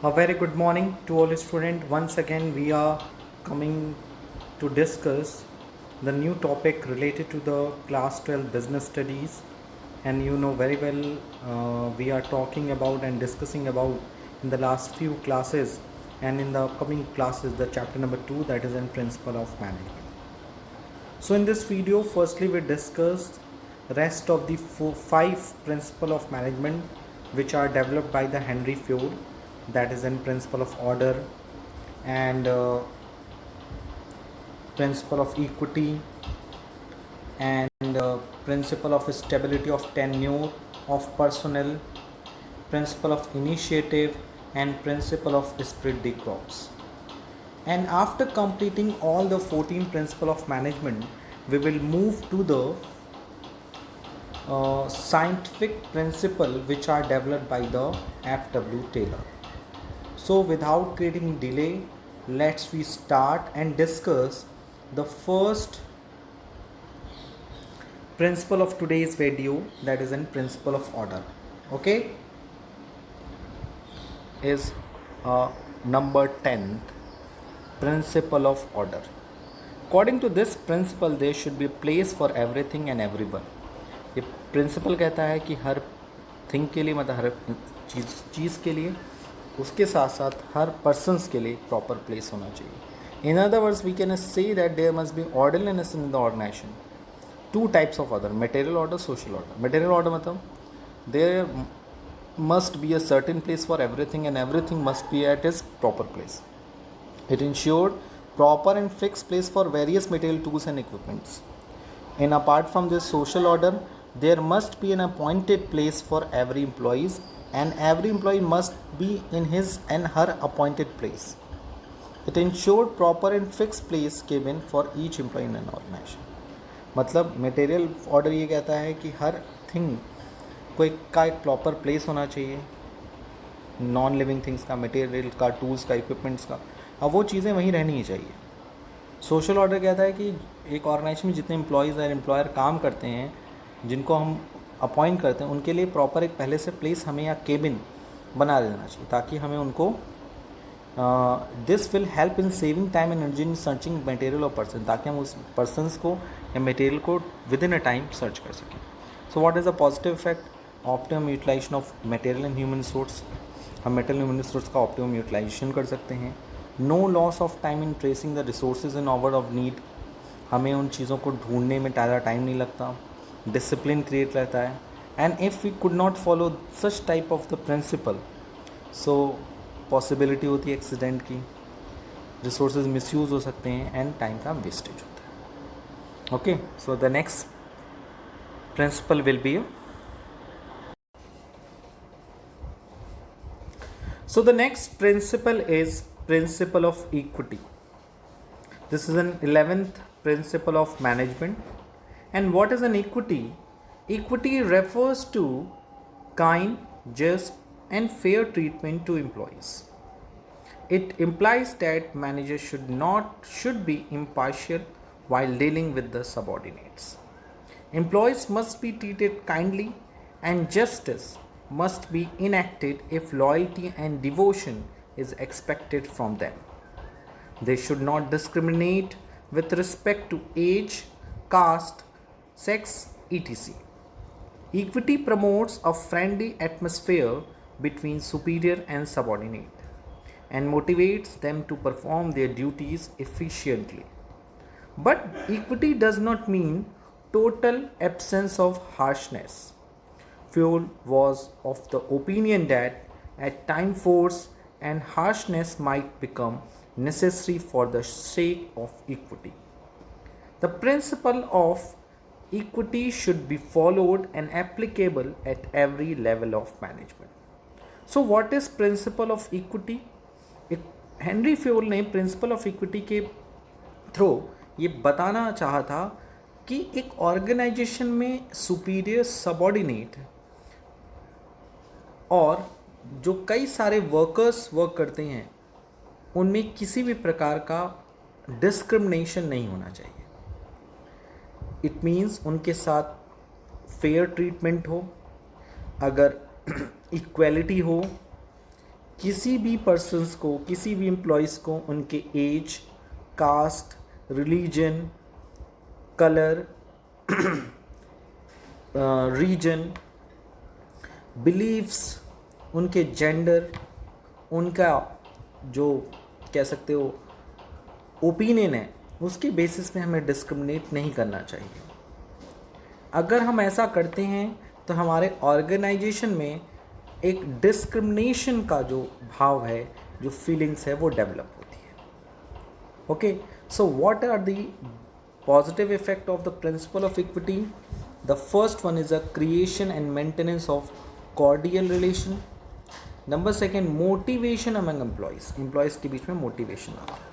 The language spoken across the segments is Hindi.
A very good morning to all students. Once again, we are coming to discuss the new topic related to the class 12 business studies. And you know very well, we are talking about and discussing about in the last few classes and in the upcoming classes the chapter number 2, that is in principle of management. So in this video, firstly we discussed rest of the five principle of management which are developed by the Henry Ford, that is in principle of order and principle of equity and principle of stability of tenure of personnel, principle of initiative and principle of esprit de corps. And after completing all the 14 principles of management, we will move to the scientific principle which are developed by the F.W. Taylor. So without creating delay, let's we start and discuss the first principle of today's video, that is in principle of order. Okay, is number 10th principle of order. According to this principle, there should be a place for everything and everyone. ये प्रिंसिपल कहता है कि हर थिंग के लिए, मतलब हर चीज़ के लिए, उसके साथ साथ हर पर्सन्स के लिए प्रॉपर प्लेस होना चाहिए. In other words we can say that there must be orderliness in the organisation. Two types of order, material order, social order. Material order मतलब there must be a certain place for everything and everything must be at its proper place. It ensured proper and fixed place for various material tools and equipments. And apart from this social order, there must be an appointed place for every employees and every employee must be in his and her appointed place. It ensured proper and fixed place given for each employee in an organization. मतलब मटेरियल ऑर्डर ये कहता है कि हर थिंग कोई का एक प्रॉपर प्लेस होना चाहिए, नॉन लिविंग थिंग्स का, मटेरियल का, टूल्स का, इक्विपमेंट्स का, अब वो चीज़ें वहीं रहनी ही चाहिए. सोशल ऑर्डर कहता है कि एक ऑर्गेनाइजेशन में जितने एम्प्लॉयज़ और एम्प्लॉयर काम करते हैं, जिनको हम अपॉइंट करते हैं, उनके लिए प्रॉपर एक पहले से प्लेस हमें या केबिन बना देना चाहिए ताकि हमें उनको this will help in saving time and energy in searching material और पर्सन, ताकि हम उस पर्सनस को या मटेरियल को within a time search कर सकें. So what is the positive effect? Optimum utilisation of material and human resource. हम मटेरियल ह्यूमन रिसोर्स का ऑप्टिमम यूटिलाइजेशन कर सकते हैं. No loss of time in tracing the resources in hour of need. हमें उन चीज़ों को ढूंढने में ज़्यादा टाइम नहीं लगता. डिसिप्लिन क्रिएट रहता है. And if we could not follow such type of the principle, so possibility होती है एक्सीडेंट की, रिसोर्सेज मिसयूज़ हो सकते हैं एंड टाइम का वेस्टेज होता है. Okay, so the next principle will be So the next principle is principle of equity. This is an 11th principle of management. And what is an equity? Equity refers to kind, just and fair treatment to employees. It implies that managers should be impartial while dealing with the subordinates. Employees must be treated kindly and justice must be enacted if loyalty and devotion is expected from them. They should not discriminate with respect to age, caste, sex, etc. Equity promotes a friendly atmosphere between superior and subordinate and motivates them to perform their duties efficiently. But equity does not mean total absence of harshness. Ford was of the opinion that at times force and harshness might become necessary for the sake of equity. The principle of equity should be followed and applicable at every level of management. So what is principle of equity? Henry Fayol ने प्रिंसिपल ऑफ इक्विटी के थ्रू ये बताना चाहा था कि एक ऑर्गेनाइजेशन में सुपीरियर, सबॉर्डिनेट और जो कई सारे वर्कर्स वर्क करते हैं, उनमें किसी भी प्रकार का डिस्क्रिमिनेशन नहीं होना चाहिए. इट मीन्स उनके साथ फेयर ट्रीटमेंट हो, अगर इक्वलिटी हो, किसी भी पर्सन्स को, किसी भी एम्प्लॉयज़ को उनके age, caste, religion, colour, region, believes, उनके जेंडर, उनका जो कह सकते हो ओपिनियन है, उसके बेसिस पे हमें डिस्क्रिमिनेट नहीं करना चाहिए। अगर हम ऐसा करते हैं तो हमारे ऑर्गेनाइजेशन में एक डिस्क्रिमिनेशन का जो भाव है, जो फीलिंग्स है, वो डेवलप होती है। Okay, so what are the positive effect of the principle of equity? The first one is a creation and maintenance of cordial relation. Number second, motivation among employees के बीच में मोटिवेशन आता है।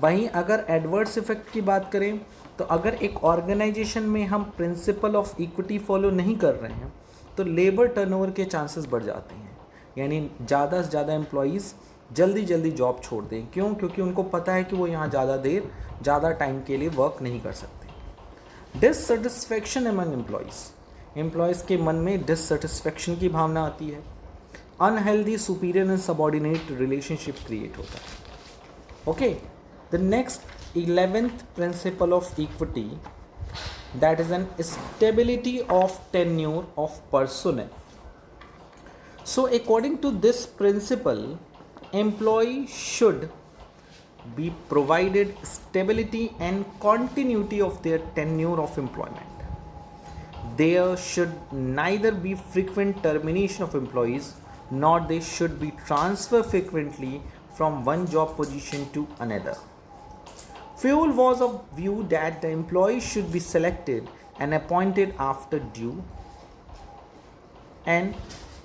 वहीं अगर एडवर्स इफेक्ट की बात करें तो अगर एक ऑर्गेनाइजेशन में हम प्रिंसिपल ऑफ इक्विटी फॉलो नहीं कर रहे हैं तो लेबर टर्नओवर के चांसेस बढ़ जाते हैं, यानी ज़्यादा से ज़्यादा एम्प्लॉयज़ जल्दी जॉब छोड़ दें। क्यों? क्योंकि उनको पता है कि वो यहाँ ज़्यादा टाइम के लिए वर्क नहीं कर सकते। डिससेटिस्फैक्शन अमंग एम्प्लॉयज़ के मन में डिससेटिस्फैक्शन की भावना आती है। Unhealthy superior and subordinate relationship create होता है। Okay, the next 11th principle of equity, that is an stability of tenure of personnel. So according to this principle, employee should be provided stability and continuity of their tenure of employment. There should neither be frequent termination of employees nor they should be transferred frequently from one job position to another. Fuel was of view that the employees should be selected and appointed after due and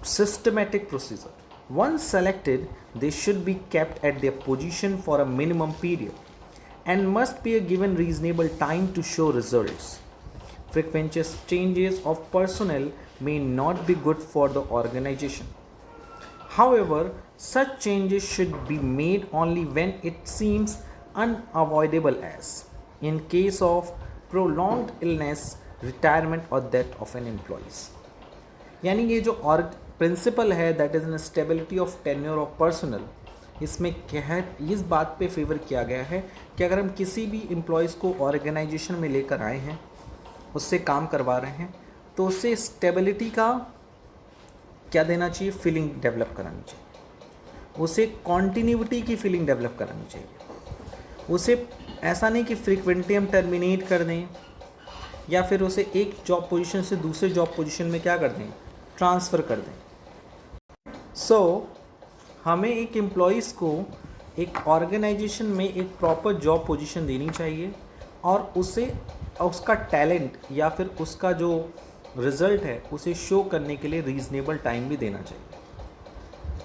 systematic procedure. Once selected, they should be kept at their position for a minimum period and must be given reasonable time to show results. Frequent changes of personnel may not be good for the organization. However, such changes should be made only when it seems unavoidable, as in case of prolonged illness, retirement or death of an employees. यानी ये जो और प्रिंसिपल है that is N stability of tenure of personal, इसमें क्या है, इस बात पे फेवर किया गया है कि अगर हम किसी भी एम्प्लॉयज़ को ऑर्गेनाइजेशन में लेकर आए हैं, उससे काम करवा रहे हैं, तो उससे स्टेबिलिटी का क्या देना चाहिए, फीलिंग डेवलप करानी चाहिए, उसे कॉन्टीन्यूटी की फीलिंग डेवलप करानी चाहिए। उसे ऐसा नहीं कि फ्रीक्वेंटली हम टर्मिनेट कर दें या फिर उसे एक जॉब पोजीशन से दूसरे जॉब पोजीशन में क्या कर दें, ट्रांसफ़र कर दें। सो हमें एक एम्प्लॉयज़ को एक ऑर्गेनाइजेशन में एक प्रॉपर जॉब पोजीशन देनी चाहिए और उसे उसका टैलेंट या फिर उसका जो रिज़ल्ट है उसे शो करने के लिए रीज़नेबल टाइम भी देना चाहिए।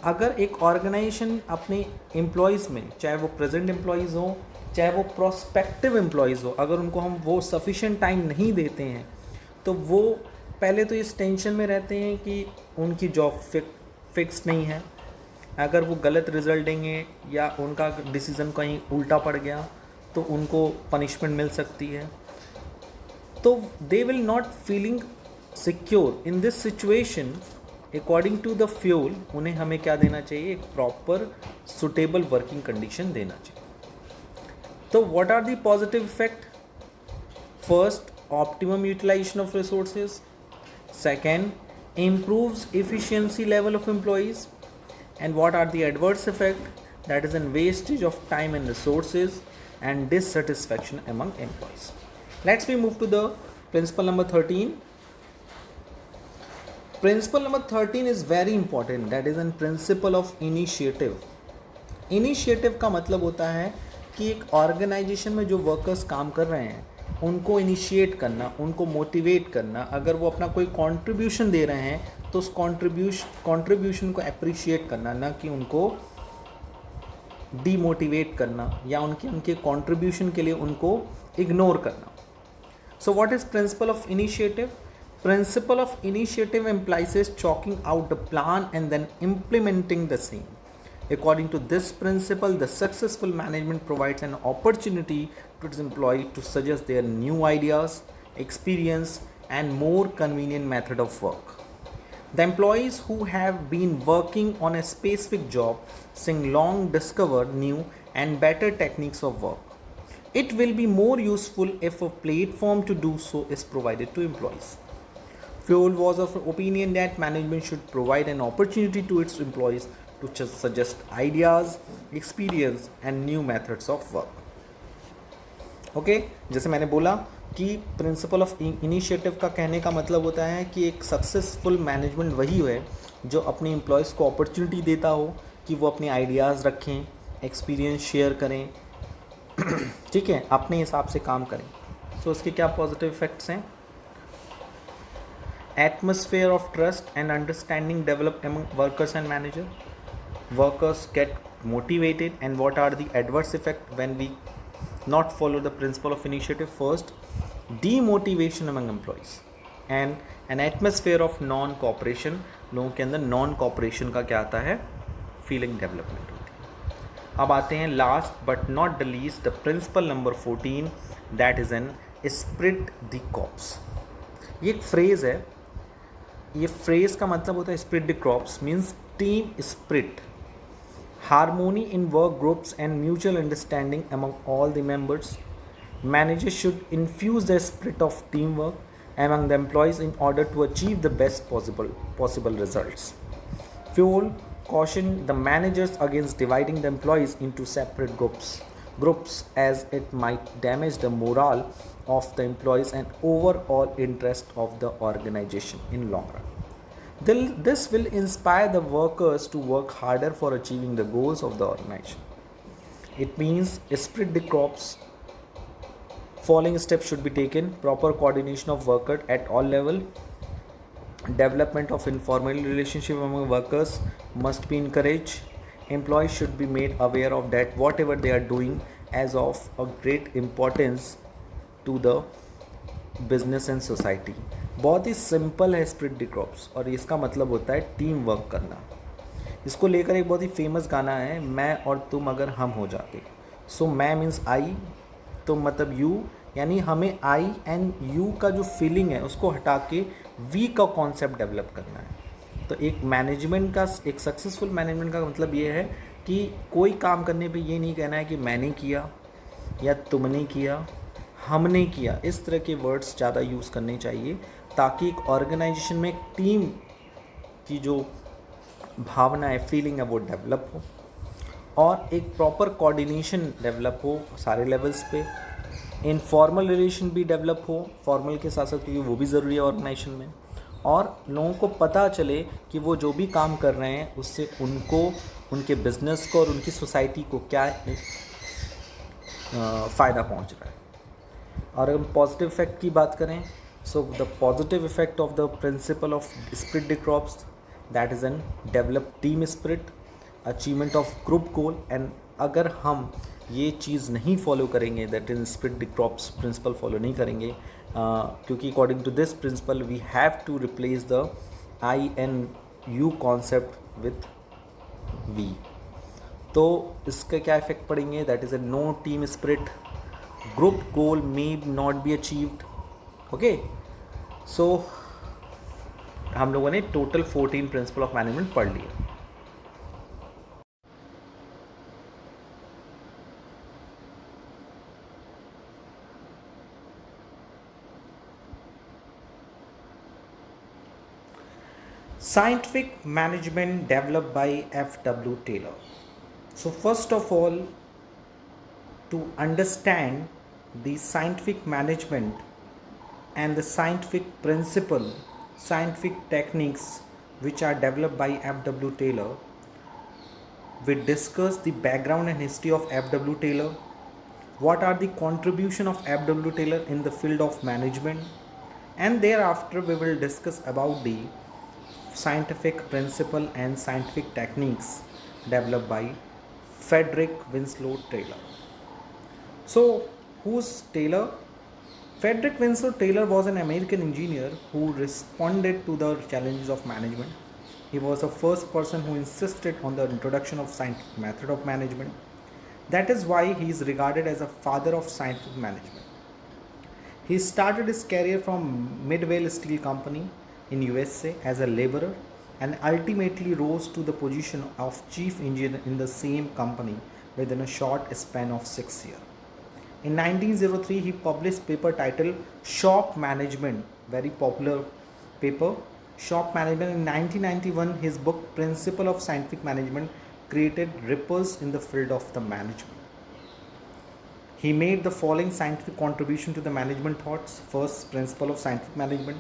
अगर एक ऑर्गेनाइजेशन अपने एम्प्लॉयज़ में, चाहे वो प्रेजेंट एम्प्लॉयज़ हों चाहे वो प्रोस्पेक्टिव एम्प्लॉयज़ हो, अगर उनको हम वो सफिशिएंट टाइम नहीं देते हैं तो वो पहले तो इस टेंशन में रहते हैं कि उनकी जॉब फिक्स नहीं है, अगर वो गलत रिज़ल्ट देंगे या उनका डिसीज़न कहीं उल्टा पड़ गया तो उनको पनिशमेंट मिल सकती है, तो they will not feeling secure in this situation. According to the Fayol उन्हें हमें क्या देना चाहिए, एक प्रॉपर सुटेबल वर्किंग कंडीशन देना चाहिए। तो what are the positive effect? First, optimum utilisation of resources. Second, improves efficiency level of employees. And what are the adverse effect? That is an wastage of time and resources and dissatisfaction among employees. Let's we move to the principle number 13. Principle number 13 is very important. That is a principle of initiative. Initiative का मतलब होता है कि एक ऑर्गेनाइजेशन में जो वर्कर्स काम कर रहे हैं उनको इनिशिएट करना, उनको मोटिवेट करना, अगर वो अपना कोई कंट्रीब्यूशन दे रहे हैं तो उस कंट्रीब्यूशन को अप्रिशिएट करना, ना कि उनको डीमोटिवेट करना या उनके कंट्रीब्यूशन के लिए उनको इग्नोर करना। So what is principle of initiative? Principle of initiative implies chalking out the plan and then implementing the same. According to this principle, the successful management provides an opportunity to its employee to suggest their new ideas, experience, and more convenient method of work. The employees who have been working on a specific job since long discover new and better techniques of work. It will be more useful if a platform to do so is provided to employees. Fuel was of opinion that management should provide an opportunity to its employees to just suggest ideas, experience and new methods of work. Okay जैसे मैंने बोला कि प्रिंसिपल ऑफ इनिशिएटिव का कहने का मतलब होता है कि एक सक्सेसफुल मैनेजमेंट वही है जो अपने एम्प्लॉयज़ को अपॉर्चुनिटी देता हो कि वो अपने आइडियाज़ रखें, एक्सपीरियंस शेयर करें, ठीक है, अपने हिसाब से काम करें. सो इसके क्या पॉजिटिव इफेक्ट्स हैं? Atmosphere of trust and understanding develop among workers and manager. Workers get motivated. And what are the adverse effects when we not follow the principle of initiative? First, demotivation among employees and an atmosphere of non cooperation. लोगों के अंदर नॉन कॉपरेशन का क्या आता है? फीलिंग डेवलपमेंट होती है. अब आते हैं last but not the least the principle number 14, that is N spirit the corps. ये एक फ्रेज है. ये फ्रेज का मतलब होता है spirit the corps means team spirit, harmony in work groups and mutual understanding among all the members. Managers should infuse the spirit of teamwork among the employees in order to achieve the best possible results. Fuel caution the managers against dividing the employees into separate groups as it might damage the morale of the employees and overall interest of the organization in long run. This will inspire the workers to work harder for achieving the goals of the organization. It means split the crops. Following steps should be taken: proper coordination of workers at all levels. Development of informal relationship among workers must be encouraged. Employees should be made aware of that whatever they are doing as of a great importance to the business and society. बहुत ही सिंपल है स्प्रिट द क्रॉप्स और इसका मतलब होता है टीम वर्क करना. इसको लेकर एक बहुत ही फेमस गाना है, मैं और तुम अगर हम हो जाते. सो मैं मीन्स आई, तुम मतलब यू, यानी हमें आई एंड यू का जो फीलिंग है उसको हटा के वी का कॉन्सेप्ट डेवलप करना है. तो एक मैनेजमेंट का, एक सक्सेसफुल मैनेजमेंट का मतलब ये है कि कोई काम करने पे ये नहीं कहना है कि मैंने किया या तुमने किया, हमने किया. इस तरह के वर्ड्स ज़्यादा यूज़ करने चाहिए ताकि एक ऑर्गेनाइजेशन में एक टीम की जो भावना है, फीलिंग है, वो डेवलप हो और एक प्रॉपर कोऑर्डिनेशन डेवलप हो सारे लेवल्स पे. इनफॉर्मल रिलेशन भी डेवलप हो फॉर्मल के साथ साथ, क्योंकि वो भी ज़रूरी है ऑर्गेनाइजेशन में. और लोगों को पता चले कि वो जो भी काम कर रहे हैं उससे उनको, उनके बिजनेस को और उनकी सोसाइटी को क्या फ़ायदा पहुंच रहा है. और अगर पॉजिटिव इफेक्ट की बात करें, so the positive effect of the principle of esprit de corps, that is an develop team spirit, achievement of group goal. And अगर हम ये चीज़ नहीं फॉलो करेंगे, that is esprit de corps principle follow नहीं करेंगे, क्योंकि according to this principle we have to replace the I and you concept with we. तो इसके क्या इफेक्ट पड़ेंगे? That is a no team spirit, group goal may not be achieved. Okay, so हम लोगों ने टोटल 14 प्रिंसिपल ऑफ मैनेजमेंट पढ़ लिए. Scientific management developed by F.W. Taylor. So first of all, to understand the scientific management and the scientific principle, scientific techniques which are developed by F.W. Taylor, we discuss the background and history of F.W. Taylor, what are the contribution of F.W. Taylor in the field of management, and thereafter we will discuss about the scientific principle and scientific techniques developed by Frederick Winslow Taylor. So, who's Taylor? Frederick Winslow Taylor was an American engineer who responded to the challenges of management. He was the first person who insisted on the introduction of scientific method of management. That is why he is regarded as a father of scientific management. He started his career from Midwell Steel Company, in USA as a laborer and ultimately rose to the position of chief engineer in the same company within a short span of 6 years. In 1903, he published paper titled Shop Management, very popular paper, Shop Management. In 1991, his book Principle of Scientific Management created ripples in the field of the management. He made the following scientific contribution to the management thoughts. First, principle of scientific management.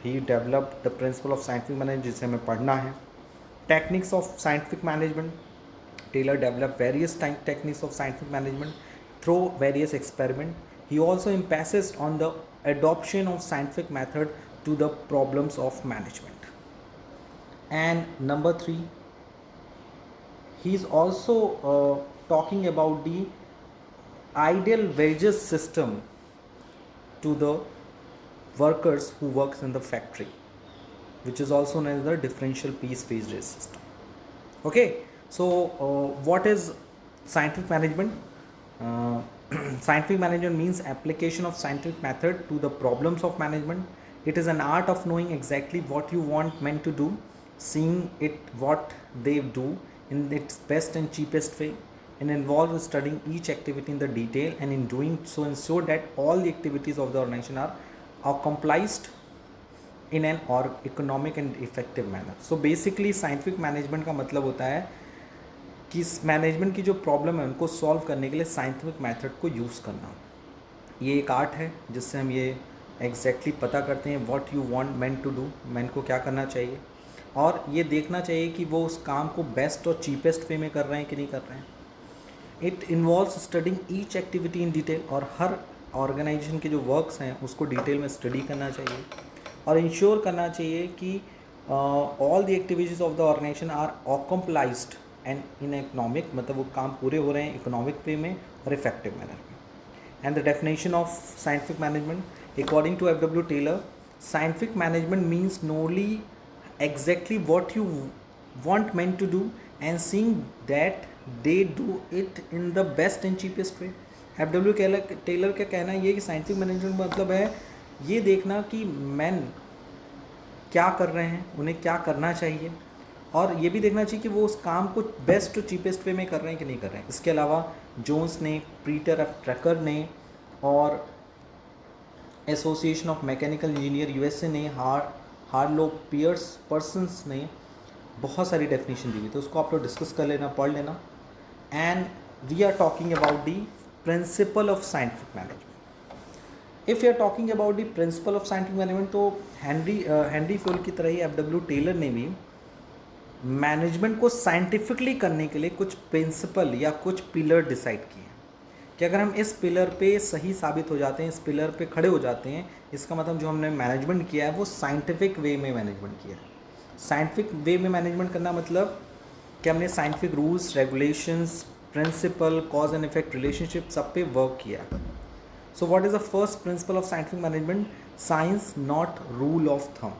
He developed the principle of scientific management जिसे हमें पढ़ना है. Techniques of scientific management. Taylor developed various techniques of scientific management through various experiments. He also emphasized on the adoption of scientific method to the problems of management. And number 3, he is also talking about the ideal wages system to the workers who works in the factory, which is also known as the differential piece wage rate system. Okay, so what is scientific management? Scientific management means application of scientific method to the problems of management. It is an art of knowing exactly what you want men to do, seeing it what they do in its best and cheapest way, and involves studying each activity in the detail, and in doing so ensure that all the activities of the organization are accomplished in an or economic and effective manner. So basically scientific management का मतलब होता है कि इस मैनेजमेंट की जो प्रॉब्लम है उनको सॉल्व करने के लिए साइंटिफिक मेथड को यूज़ करना. ये एक आर्ट है जिससे हम ये एग्जैक्टली पता करते हैं what you want man to do, man को क्या करना चाहिए, और ये देखना चाहिए कि वो उस काम को बेस्ट और चीपेस्ट वे में कर रहे हैं कि नहीं कर रहे हैं. It involves studying each activity in detail, और हर ऑर्गेनाइजेशन के जो वर्क्स हैं उसको डिटेल में स्टडी करना चाहिए, और इंश्योर करना चाहिए कि all the activities of the organisation are accomplished and in economic, मतलब वो काम पूरे हो रहे हैं इकोनॉमिक वे में और इफेक्टिव मैनर में. And the definition of scientific management according to F.W. Taylor, scientific management means knowing exactly what you want men to do and seeing that they do it in the best and cheapest way. F.W. Taylor का कहना ये कि साइंटिफिक मैनेजमेंट मतलब है ये देखना कि मैन क्या कर रहे हैं, उन्हें क्या करना चाहिए, और ये भी देखना चाहिए कि वो उस काम को बेस्ट और चीपेस्ट वे में कर रहे हैं कि नहीं कर रहे हैं. इसके अलावा जोन्स ने, पीटर ट्रकर ने और association of mechanical engineer USA ने, हार्लो पर्सन्स ने बहुत सारी डेफिनेशन दी हुई, तो उसको आप लोग डिस्कस कर लेना, पढ़ लेना. And we are talking about the principle of scientific management. If you are talking about the principle of scientific management, तो हेनरी फ्यूल की तरह ही F.W. टेलर ने भी मैनेजमेंट को साइंटिफिकली करने के लिए कुछ प्रिंसिपल या कुछ पिलर डिसाइड किए कि अगर हम इस पिलर पे सही साबित हो जाते हैं, इस पिलर पे खड़े हो जाते हैं, इसका मतलब जो हमने मैनेजमेंट किया है वो साइंटिफिक वे में मैनेजमेंट किया है. साइंटिफिक वे में मैनेजमेंट करना मतलब कि हमने scientific rules, regulations, principle, cause and effect relationship सब पे वर्क किया. So what is the first principle of scientific management? Science not rule of thumb.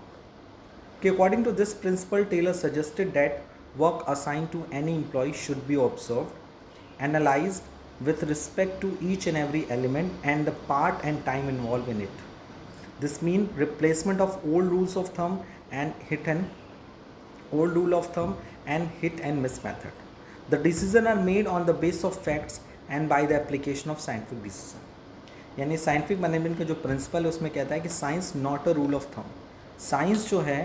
According to this principle, Taylor suggested that work assigned to any employee should be observed, analyzed with respect to each and every element and the part and time involved in it. This means replacement of old rules of thumb and hit and miss method. The decisions are made on the basis of facts and by the application of scientific decision. यानी साइंटिफिक मैनेजमेंट का जो प्रिंसिपल है उसमें कहता है कि science not a rule of thumb. Science जो है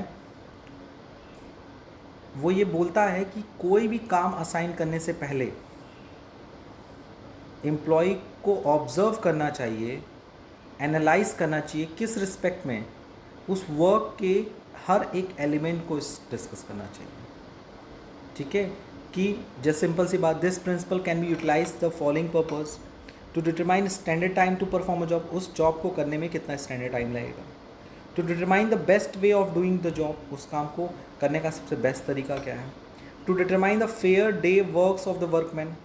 वो ये बोलता है कि कोई भी काम असाइन करने से पहले एम्प्लॉय को ऑब्जर्व करना चाहिए, एनालाइज करना चाहिए किस रिस्पेक्ट में, उस वर्क के हर एक एलिमेंट को डिस्कस करना चाहिए. ठीक है, कि जैसे सिंपल सी बात, this principle can be utilise the following purpose to determine standard time to perform a job. उस जॉब को करने में कितना स्टैंडर्ड टाइम लगेगा. To determine the best way of doing the job, उस काम को करने का सबसे बेस्ट तरीका क्या है. To determine the fair day works of the workman,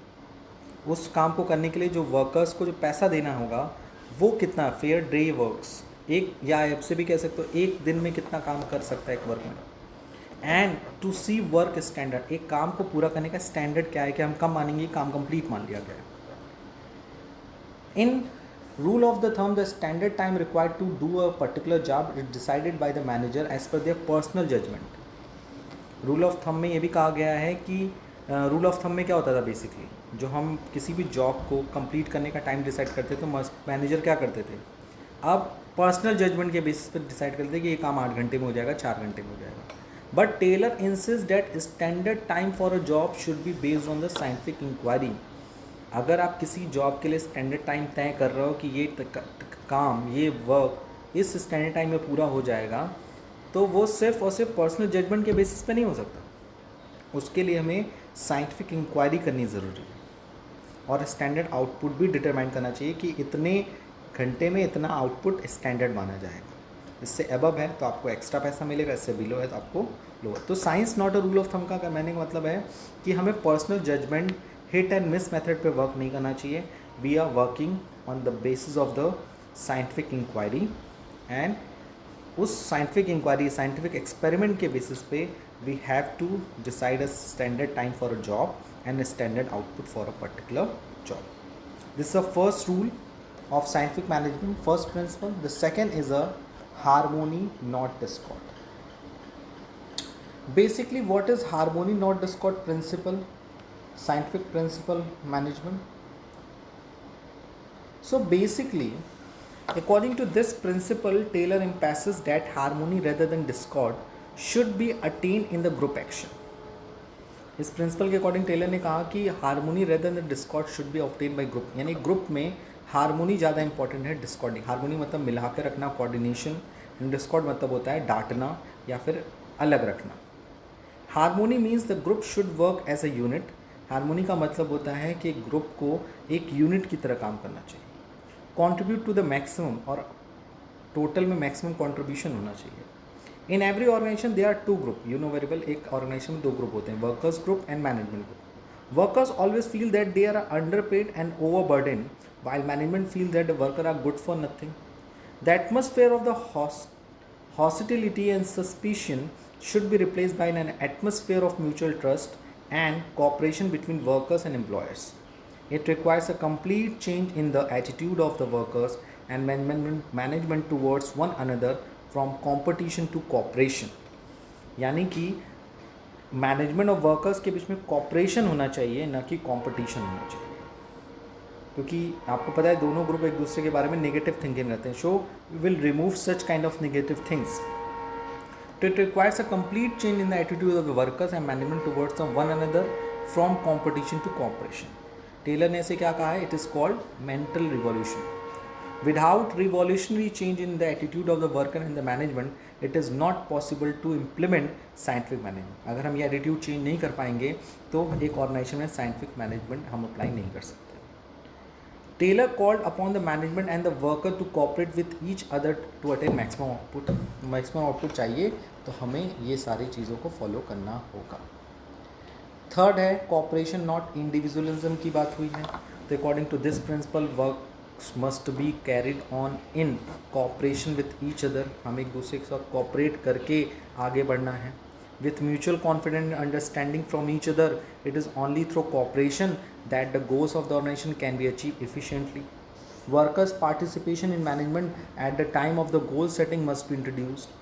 उस काम को करने के लिए जो वर्कर्स को जो पैसा देना होगा वो कितना फेयर डे वर्क्स, एक या आपसे भी कह सकते हो एक दिन में कितना काम कर सकता है एक workman. And to see work standard, एक काम को पूरा करने का स्टैंडर्ड क्या है कि हम कब मानेंगे काम कंप्लीट मान लिया गया है. इन Rule of the thumb: the standard time required to do a particular job is decided by the manager as per their personal judgment. Rule of thumb में ये भी कहा गया है कि रूल ऑफ थंब में क्या होता था बेसिकली, जो हम किसी भी जॉब को कंप्लीट करने का टाइम डिसाइड करते थे मैनेजर क्या करते थे, अब पर्सनल जजमेंट के बेसिस पर डिसाइड करते थे कि ये काम 8 घंटे में हो जाएगा, 4 घंटे में हो जाएगा. But Taylor insist that standard time for a job should be based on the scientific inquiry. अगर आप किसी जॉब के लिए स्टैंडर्ड टाइम तय कर रहे हो कि ये काम, ये वर्क इस स्टैंडर्ड टाइम में पूरा हो जाएगा, तो वो सिर्फ और सिर्फ पर्सनल जजमेंट के बेसिस पे नहीं हो सकता. उसके लिए हमें साइंटिफिक इंक्वायरी करनी ज़रूरी है और स्टैंडर्ड आउटपुट भी डिटरमाइन करना चाहिए कि इतने घंटे में इतना आउटपुट स्टैंडर्ड माना जाएगा. इससे अबव है तो आपको एक्स्ट्रा पैसा मिलेगा, इससे बिलो है तो आपको लोअर. तो science not a rule of thumb का कहने का मतलब है कि हमें personal judgement hit and miss method पे वर्क नहीं करना चाहिए. We are working on the basis of the scientific inquiry and उस साइंटिफिक इंक्वायरी, साइंटिफिक एक्सपेरिमेंट के बेसिस पे we have to decide a standard time for a job and a standard output for a particular job. This is the first rule of scientific management, first principle. The second is a harmony, not discord. Basically, what is harmony, not discord principle, scientific principle management? So basically, according to this principle, Taylor emphasizes that harmony rather than discord should be attained in the group action. इस प्रिंसिपल के अकॉर्डिंग टेलर ने कहा कि harmony rather than Discord should be obtain bye group. यानी ग्रुप में हारमोनी ज़्यादा इंपॉर्टेंट है डिस्कॉर्डिंग. हारमोनी मतलब मिला के रखना, कोऑर्डिनेशन, एंड डिस्कॉर्ड मतलब होता है डांटना या फिर अलग रखना. Harmony means the group should work as a unit. Harmony का मतलब होता है कि ग्रुप को एक यूनिट की तरह काम करना चाहिए. कॉन्ट्रीब्यूट टू द मैक्सिमम, और टोटल में मैक्सिमम कॉन्ट्रीब्यूशन होना चाहिए. In every organisation they are two group. You know very well, एक ऑर्गेनाइजेशन में 2 ग्रुप होते हैं, workers group and management group. Workers always feel that they are underpaid and overburden, while management feel that the workers are good for nothing. The atmosphere of the hostility and suspicion should be replaced by an atmosphere of mutual trust and cooperation between workers and employers. It requires a complete change in the attitude of the workers and management towards one another, from competition to cooperation. यानी कि मैनेजमेंट और वर्कर्स के बीच में कॉपरेशन होना चाहिए, ना कि कंपटीशन होना चाहिए. क्योंकि आपको पता है दोनों ग्रुप एक दूसरे के बारे में नेगेटिव थिंकिंग करते हैं. So we will remove such kind of negative things. It requires a complete change in the attitude of the workers and management towards one another, from competition to cooperation. Taylor ने इसे क्या कहा है? It is called mental revolution. Without revolutionary change in the attitude of the worker and the management, it is not possible to implement scientific management. अगर हम ये एटीट्यूड चेंज नहीं कर पाएंगे तो एक ऑर्गेनाइजेशन में साइंटिफिक मैनेजमेंट हम अप्लाई नहीं कर सकते. Taylor called upon the management and the worker to cooperate with each other to attain maximum output. Maximum output चाहिए तो हमें ये सारी चीज़ों को फॉलो करना होगा. थर्ड है कॉपरेशन नॉट इंडिविजुअलिज्म की बात हुई है. तो according to this principle work must be carried on in cooperation with each other. हमें एक दूसरे के साथ cooperate करके आगे बढ़ना है. With mutual confidence and understanding from each other, it is only through cooperation that the goals of the organization can be achieved efficiently. Workers' participation in management at the time of the goal setting must be introduced.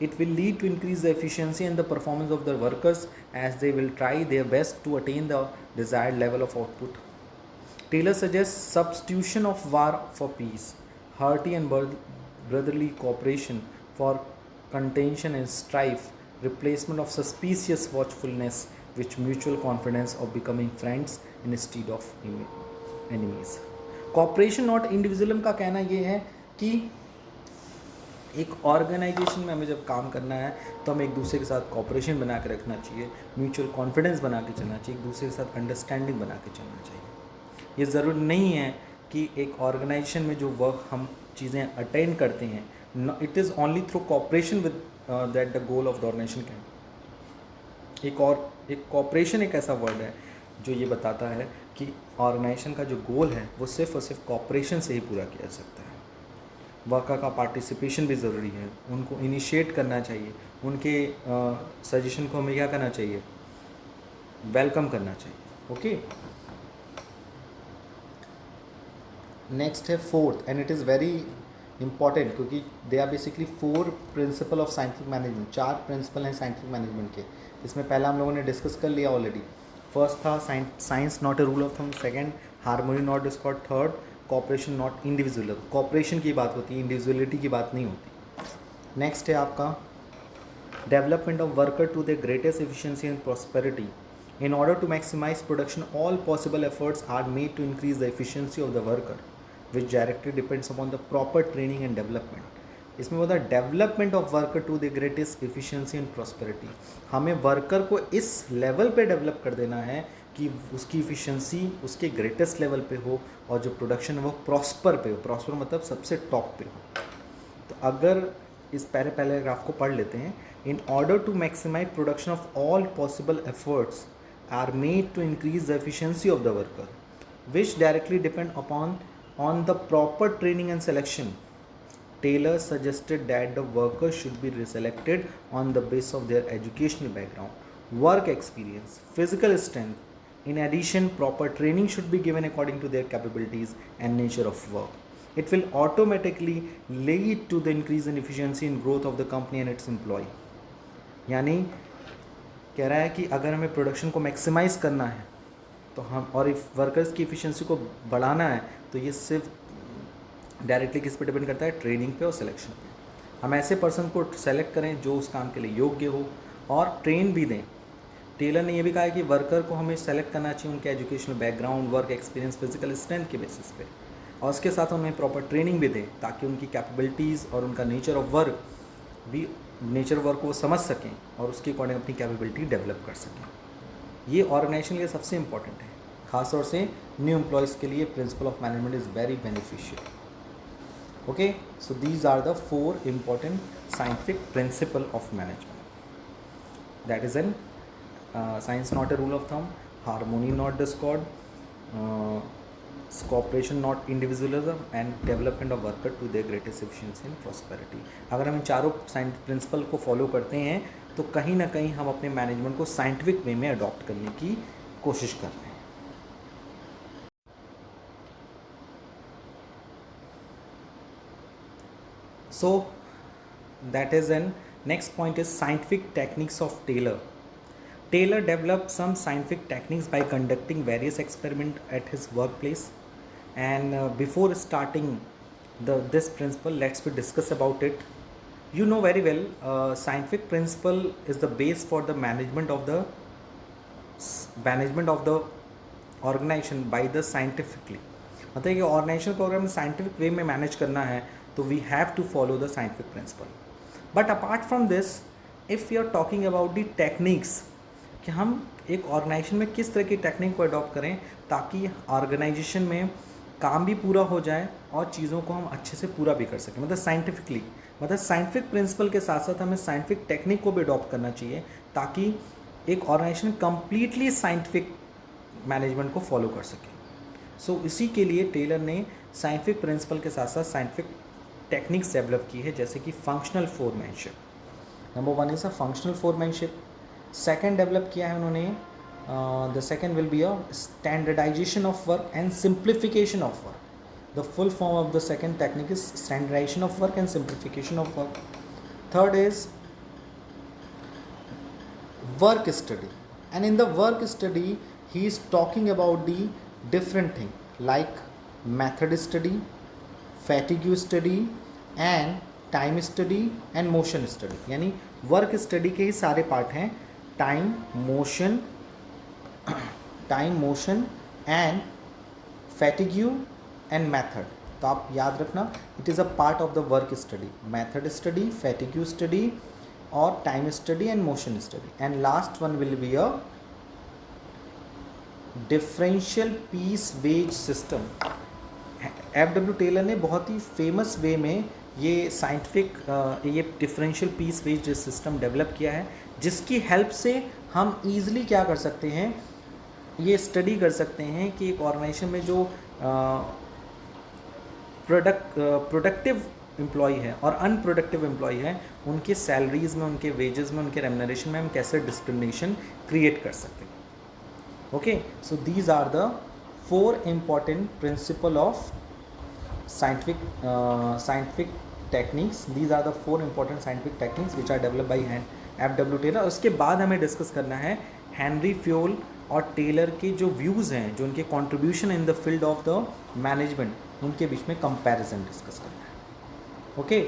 It will lead to increase the efficiency and the performance of the workers, as they will try their best to attain the desired level of output. Taylor suggests substitution of war for peace, hearty and brotherly cooperation for contention and strife, replacement of suspicious watchfulness with mutual confidence of becoming friends instead of enemies. Cooperation not individualism का कहना ये है कि एक ऑर्गेनाइजेशन में हमें जब काम करना है तो हमें एक दूसरे के साथ कॉपरेशन बना के रखना चाहिए, म्यूचुअल कॉन्फिडेंस बना के चलना चाहिए, एक दूसरे के साथ अंडरस्टैंडिंग बना के चलना चाहिए. ये ज़रूरी नहीं है कि एक ऑर्गेनाइजेशन में जो वर्क हम चीज़ें अटेंड करते हैं, it is only through cooperation with that the goal of the organisation can. एक कॉपरेशन एक ऐसा वर्ड है जो ये बताता है कि ऑर्गेनाइजेशन का जो गोल है वो सिर्फ और सिर्फ कॉपरेशन से ही पूरा किया जा सकता है. वर्कर का पार्टिसिपेशन भी ज़रूरी है, उनको इनिशिएट करना चाहिए, उनके सजेशन को हमें क्या करना चाहिए? वेलकम करना चाहिए. ओके, नेक्स्ट है fourth, and it is very important क्योंकि they are basically 4 principle of scientific management, 4 principle हैं साइंटिफिक मैनेजमेंट के। इसमें पहला हम लोगों ने डिस्कस कर लिया ऑलरेडी। फर्स्ट था science not a rule of thumb, second harmony not discord, third cooperation not individual. Cooperation की बात होती है, इंडिविजुअलिटी की बात नहीं होती। नेक्स्ट है आपका development of worker to the greatest efficiency and prosperity. In order to maximize production, all possible efforts are made to increase the efficiency of the worker, which directly depends upon the proper training and development. इसमें होता है development of worker to the greatest efficiency and prosperity. हमें वर्कर को इस लेवल पे डेवलप कर देना है कि उसकी इफिशिएंसी उसके ग्रेटेस्ट लेवल पे हो और जो प्रोडक्शन है वो प्रॉस्पर पे हो। प्रॉस्पर मतलब सबसे टॉप पे हो। तो अगर इस पहले ग्राफ को पढ़ लेते हैं। In order to maximise production of all possible efforts are made to increase the efficiency of the worker, which directly depend on the proper training and selection. Taylor suggested that the workers should be selected on the basis of their educational background, work experience, physical strength. In addition, proper training should be given according to their capabilities and nature of work. It will automatically lead to the increase in efficiency and growth of the company and its employee. यानी कह रहा है कि अगर हमें प्रोडक्शन को मैक्सिमाइज़ करना है तो हम और इफ वर्कर्स की एफिशिएंसी को बढ़ाना है तो ये सिर्फ डायरेक्टली किस पे डिपेंड करता है, ट्रेनिंग पे और सिलेक्शन पे। हम ऐसे पर्सन को सेलेक्ट करें जो उस काम के लिए योग्य हो और ट्रेन भी दें। टेलर ने ये भी कहा है कि वर्कर को हमें सेलेक्ट करना चाहिए उनके educational background, work experience, physical strength के बेसिस पे, और उसके साथ उन्हें प्रॉपर ट्रेनिंग भी दें ताकि उनकी कैपेबिलिटीज़ और उनका नेचर ऑफ वर्क भी को वो समझ सकें और उसके अकॉर्डिंग अपनी कैपेबिलिटी डेवलप कर सकें। ये ऑर्गेनाइजेशन के लिए सबसे इंपॉर्टेंट है, खासतौर से न्यू एम्प्लॉयज़ के लिए principle of management is very beneficial. Okay, so these are the 4 important scientific principle of management. That is an science not a rule of thumb, harmony not discord, cooperation not individualism, and development of worker to their greatest efficiency and prosperity। अगर हम इन चारों साइंटिफिक प्रिंसिपल को फॉलो करते हैं तो कहीं ना कहीं हम अपने मैनेजमेंट को साइंटिफिक वे में अडॉप्ट करने की कोशिश कर रहे हैं। So that is an next point is scientific techniques of Taylor. Taylor developed some scientific techniques by conducting various experiments at his workplace. And before starting this principle, let's we discuss about it. You know very well, scientific principle is the base for the management of the organization by the scientifically. मतलब कि ऑर्गेनाइजेशन को अगर हमें साइंटिफिक वे में मैनेज करना है तो we have to follow the scientific principle. But apart from this, if you are talking about the techniques, कि हम एक ऑर्गेनाइजेशन में किस तरह की टेक्निक को अडॉप्ट करें ताकि ऑर्गेनाइजेशन में काम भी पूरा हो जाए और चीज़ों को हम अच्छे से पूरा भी कर सकें, मतलब साइंटिफिकली। मतलब साइंटिफिक प्रिंसिपल के साथ साथ हमें साइंटिफिक टेक्निक को भी अडॉप्ट करना चाहिए ताकि एक ऑर्गेनाइजेशन कंप्लीटली साइंटिफिक मैनेजमेंट को फॉलो कर सके। सो इसी के लिए टेलर ने साइंटिफिक प्रिंसिपल के साथ साथ साइंटिफिक टेक्निक्स डेवलप की है, जैसे कि functional foremanship. Number 1 is a functional foremanship. Second develop किया है उन्होंने, the second will be a standardisation of work and simplification of work. The full form of the second technique is standardisation of work and simplification of work. Third is work study, and in the work study he is talking about the different thing like method study, fatigue study and time study and motion study. यानी वर्क स्टडी के ही सारे पार्ट हैं, time, motion and fatigue and method. तो आप याद रखना, it is a part of the work study, method study, fatigue study और time study and motion study. And last one will be a differential piece wage system. F W. Taylor ने बहुत ही फेमस वे में ये साइंटिफिक ये differential piece wage system develop किया है, जिसकी हेल्प से हम ईज़िली क्या कर सकते हैं, ये स्टडी कर सकते हैं कि एक ऑर्गेनाइजेशन में जो प्रोडक्टिव एम्प्लॉय है और अनप्रोडक्टिव एम्प्लॉय है, उनके सैलरीज़ में, उनके वेजेस में, उनके रेम्युनरेशन में हम कैसे डिस्क्रिमिनेशन क्रिएट कर सकते हैं। Okay, so these are the 4 important principle of scientific techniques. These are the 4 important scientific techniques which are developed by F.W. Taylor. उसके बाद हमें डिस्कस करना है हेनरी फ्योल और टेलर के जो व्यूज़ हैं, जो उनके contribution in the field of the management, उनके बीच में कंपैरिजन डिस्कस करना है. Okay,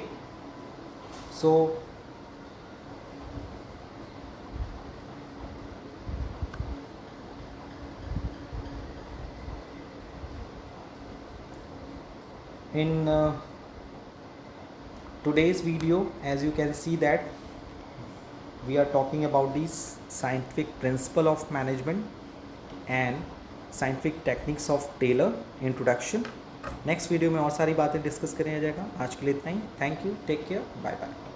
so in today's video, as you can see that we are talking about the scientific principle of management and scientific techniques of Taylor introduction. Next video में और सारी बातें डिस्कस करें जाएगा. आज के लिए इतना ही. Thank you, take care, bye bye.